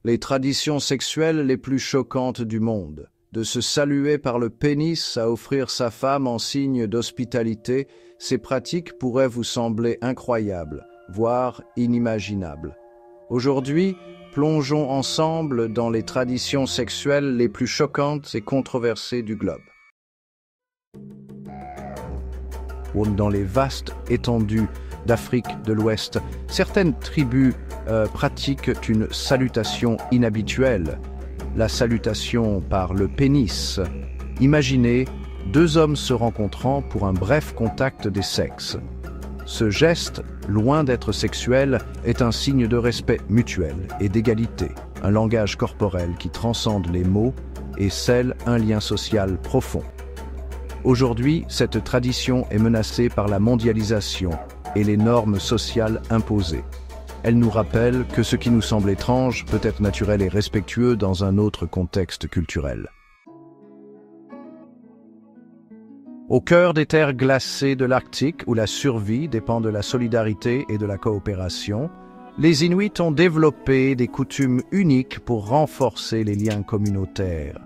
Les traditions sexuelles les plus choquantes du monde, de se saluer par le pénis à offrir sa femme en signe d'hospitalité, ces pratiques pourraient vous sembler incroyables, voire inimaginables. Aujourd'hui, plongeons ensemble dans les traditions sexuelles les plus choquantes et controversées du globe. Dans les vastes étendues d'Afrique de l'Ouest, certaines tribus pratiquent une salutation inhabituelle, la salutation par le pénis. Imaginez deux hommes se rencontrant pour un bref contact des sexes. Ce geste, loin d'être sexuel, est un signe de respect mutuel et d'égalité, un langage corporel qui transcende les mots et scelle un lien social profond. Aujourd'hui, cette tradition est menacée par la mondialisation et les normes sociales imposées. Elle nous rappelle que ce qui nous semble étrange peut être naturel et respectueux dans un autre contexte culturel. Au cœur des terres glacées de l'Arctique, où la survie dépend de la solidarité et de la coopération, les Inuits ont développé des coutumes uniques pour renforcer les liens communautaires.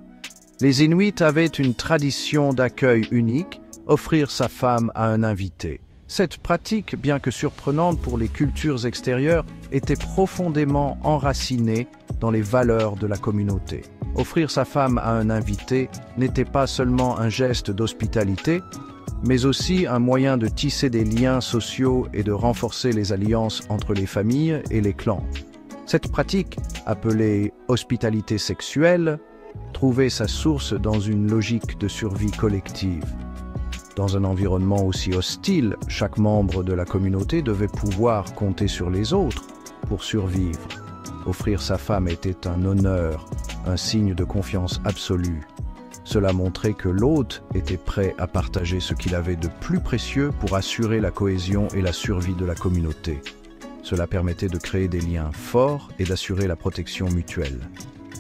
Les Inuits avaient une tradition d'accueil unique, offrir sa femme à un invité. Cette pratique, bien que surprenante pour les cultures extérieures, était profondément enracinée dans les valeurs de la communauté. Offrir sa femme à un invité n'était pas seulement un geste d'hospitalité, mais aussi un moyen de tisser des liens sociaux et de renforcer les alliances entre les familles et les clans. Cette pratique, appelée hospitalité sexuelle, trouvait sa source dans une logique de survie collective. Dans un environnement aussi hostile, chaque membre de la communauté devait pouvoir compter sur les autres pour survivre. Offrir sa femme était un honneur, un signe de confiance absolue. Cela montrait que l'hôte était prêt à partager ce qu'il avait de plus précieux pour assurer la cohésion et la survie de la communauté. Cela permettait de créer des liens forts et d'assurer la protection mutuelle.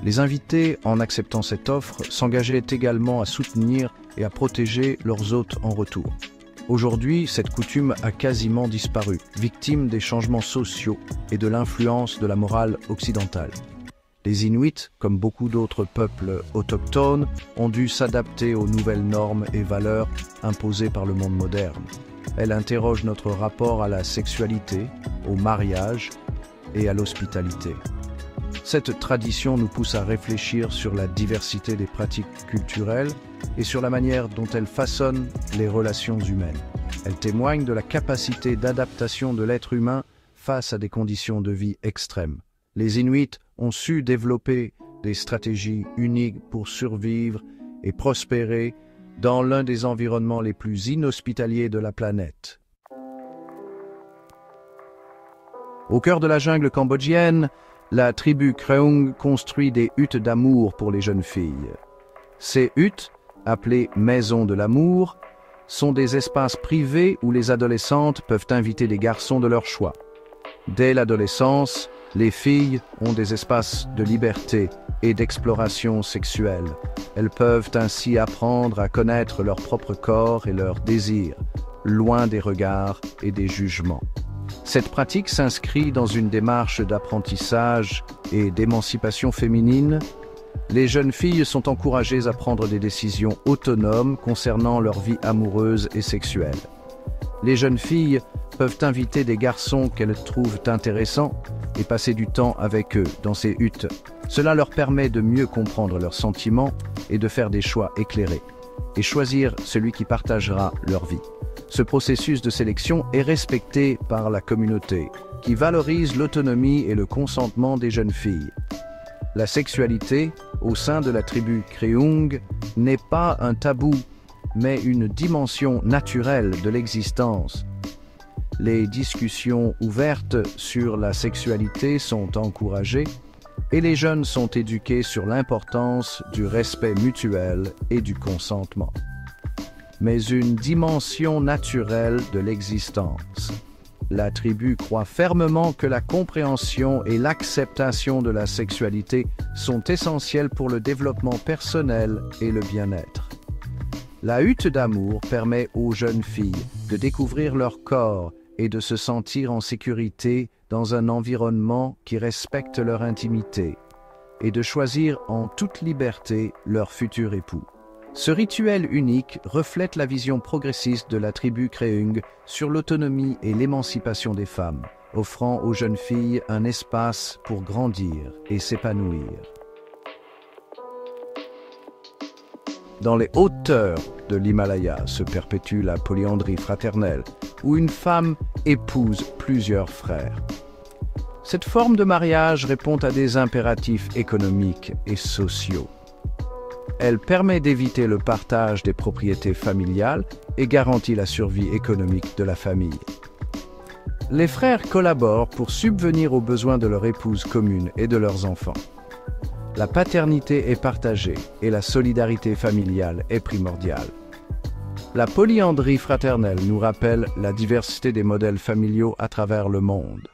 Les invités, en acceptant cette offre, s'engageaient également à soutenir et à protéger leurs hôtes en retour. Aujourd'hui, cette coutume a quasiment disparu, victime des changements sociaux et de l'influence de la morale occidentale. Les Inuits, comme beaucoup d'autres peuples autochtones, ont dû s'adapter aux nouvelles normes et valeurs imposées par le monde moderne. Elles interrogent notre rapport à la sexualité, au mariage et à l'hospitalité. Cette tradition nous pousse à réfléchir sur la diversité des pratiques culturelles et sur la manière dont elles façonnent les relations humaines. Elle témoigne de la capacité d'adaptation de l'être humain face à des conditions de vie extrêmes. Les Inuits ont su développer des stratégies uniques pour survivre et prospérer dans l'un des environnements les plus inhospitaliers de la planète. Au cœur de la jungle cambodgienne, la tribu Kreung construit des huttes d'amour pour les jeunes filles. Ces huttes, appelées maisons de l'amour, sont des espaces privés où les adolescentes peuvent inviter des garçons de leur choix. Dès l'adolescence, les filles ont des espaces de liberté et d'exploration sexuelle. Elles peuvent ainsi apprendre à connaître leur propre corps et leurs désirs, loin des regards et des jugements. Cette pratique s'inscrit dans une démarche d'apprentissage et d'émancipation féminine. Les jeunes filles sont encouragées à prendre des décisions autonomes concernant leur vie amoureuse et sexuelle. Les jeunes filles peuvent inviter des garçons qu'elles trouvent intéressants et passer du temps avec eux dans ces huttes. Cela leur permet de mieux comprendre leurs sentiments et de faire des choix éclairés, et choisir celui qui partagera leur vie. Ce processus de sélection est respecté par la communauté, qui valorise l'autonomie et le consentement des jeunes filles. La sexualité, au sein de la tribu Kreung, n'est pas un tabou, mais une dimension naturelle de l'existence. Les discussions ouvertes sur la sexualité sont encouragées et les jeunes sont éduqués sur l'importance du respect mutuel et du consentement. Mais une dimension naturelle de l'existence. La tribu croit fermement que la compréhension et l'acceptation de la sexualité sont essentielles pour le développement personnel et le bien-être. La hutte d'amour permet aux jeunes filles de découvrir leur corps et de se sentir en sécurité dans un environnement qui respecte leur intimité. et de choisir en toute liberté leur futur époux. Ce rituel unique reflète la vision progressiste de la tribu Kreung sur l'autonomie et l'émancipation des femmes, offrant aux jeunes filles un espace pour grandir et s'épanouir. Dans les hauteurs de l'Himalaya se perpétue la polyandrie fraternelle, où une femme épouse plusieurs frères. Cette forme de mariage répond à des impératifs économiques et sociaux. Elle permet d'éviter le partage des propriétés familiales et garantit la survie économique de la famille. Les frères collaborent pour subvenir aux besoins de leur épouse commune et de leurs enfants. La paternité est partagée et la solidarité familiale est primordiale. La polyandrie fraternelle nous rappelle la diversité des modèles familiaux à travers le monde.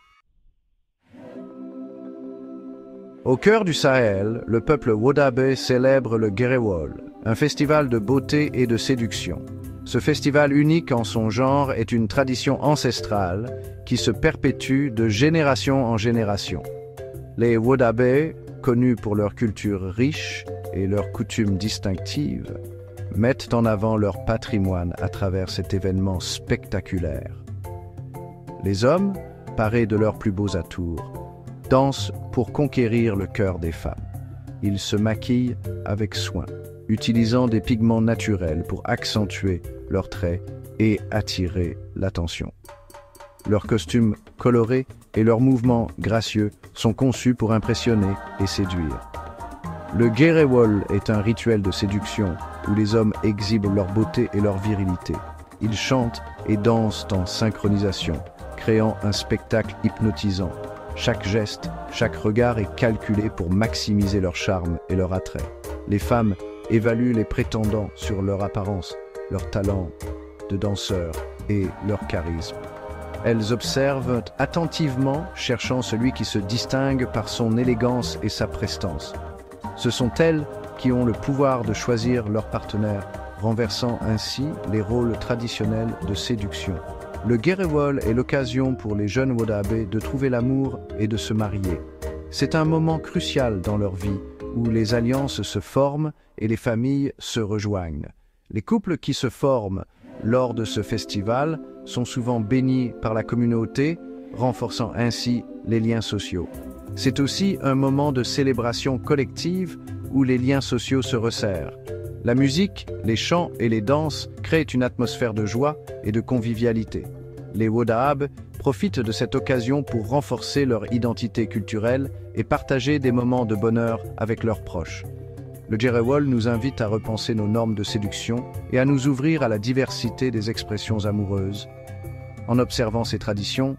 Au cœur du Sahel, le peuple Wodabe célèbre le Gerewol, un festival de beauté et de séduction. Ce festival unique en son genre est une tradition ancestrale qui se perpétue de génération en génération. Les Wodabe, connus pour leur culture riche et leurs coutumes distinctives, mettent en avant leur patrimoine à travers cet événement spectaculaire. Les hommes, parés de leurs plus beaux atours, dansent pour conquérir le cœur des femmes. Ils se maquillent avec soin, utilisant des pigments naturels pour accentuer leurs traits et attirer l'attention. Leurs costumes colorés et leurs mouvements gracieux sont conçus pour impressionner et séduire. Le Gerewol est un rituel de séduction où les hommes exhibent leur beauté et leur virilité. Ils chantent et dansent en synchronisation, créant un spectacle hypnotisant. Chaque geste, chaque regard est calculé pour maximiser leur charme et leur attrait. Les femmes évaluent les prétendants sur leur apparence, leur talent de danseur et leur charisme. Elles observent attentivement, cherchant celui qui se distingue par son élégance et sa prestance. Ce sont elles qui ont le pouvoir de choisir leur partenaire, renversant ainsi les rôles traditionnels de séduction. Le Gerewol est l'occasion pour les jeunes Wodabe de trouver l'amour et de se marier. C'est un moment crucial dans leur vie, où les alliances se forment et les familles se rejoignent. Les couples qui se forment lors de ce festival sont souvent bénis par la communauté, renforçant ainsi les liens sociaux. C'est aussi un moment de célébration collective où les liens sociaux se resserrent. La musique, les chants et les danses créent une atmosphère de joie et de convivialité. Les Wodabe profitent de cette occasion pour renforcer leur identité culturelle et partager des moments de bonheur avec leurs proches. Le Gerewol nous invite à repenser nos normes de séduction et à nous ouvrir à la diversité des expressions amoureuses. En observant ces traditions,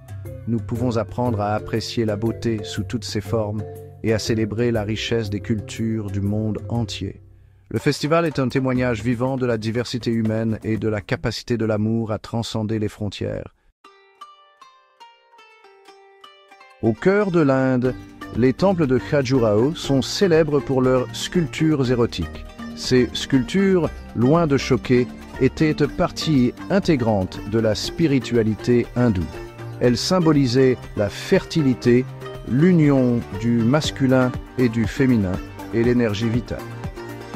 nous pouvons apprendre à apprécier la beauté sous toutes ses formes et à célébrer la richesse des cultures du monde entier. Le festival est un témoignage vivant de la diversité humaine et de la capacité de l'amour à transcender les frontières. Au cœur de l'Inde, les temples de Khajuraho sont célèbres pour leurs sculptures érotiques. Ces sculptures, loin de choquer, étaient partie intégrante de la spiritualité hindoue. Elles symbolisaient la fertilité, l'union du masculin et du féminin et l'énergie vitale.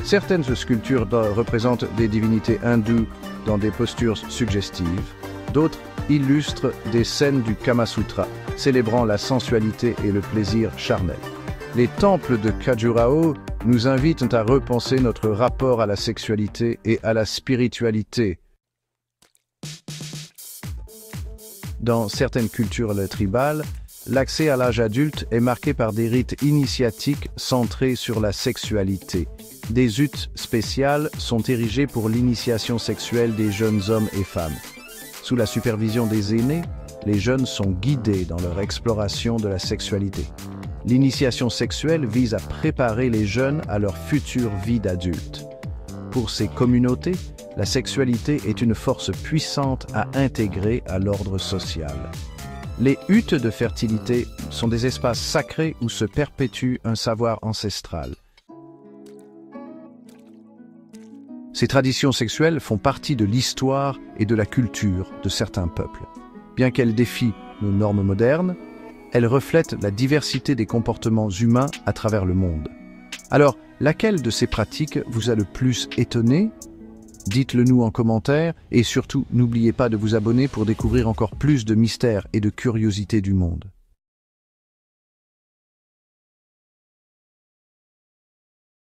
Certaines sculptures représentent des divinités hindoues dans des postures suggestives, d'autres illustrent des scènes du Kama Sutra, célébrant la sensualité et le plaisir charnel. Les temples de Khajuraho nous invitent à repenser notre rapport à la sexualité et à la spiritualité. Dans certaines cultures tribales, l'accès à l'âge adulte est marqué par des rites initiatiques centrés sur la sexualité. Des huttes spéciales sont érigées pour l'initiation sexuelle des jeunes hommes et femmes. Sous la supervision des aînés, les jeunes sont guidés dans leur exploration de la sexualité. L'initiation sexuelle vise à préparer les jeunes à leur future vie d'adulte. Pour ces communautés, la sexualité est une force puissante à intégrer à l'ordre social. Les huttes de fertilité sont des espaces sacrés où se perpétue un savoir ancestral. Ces traditions sexuelles font partie de l'histoire et de la culture de certains peuples. Bien qu'elles défient nos normes modernes, elles reflètent la diversité des comportements humains à travers le monde. Alors, laquelle de ces pratiques vous a le plus étonné? Dites-le nous en commentaire et surtout, n'oubliez pas de vous abonner pour découvrir encore plus de mystères et de curiosités du monde.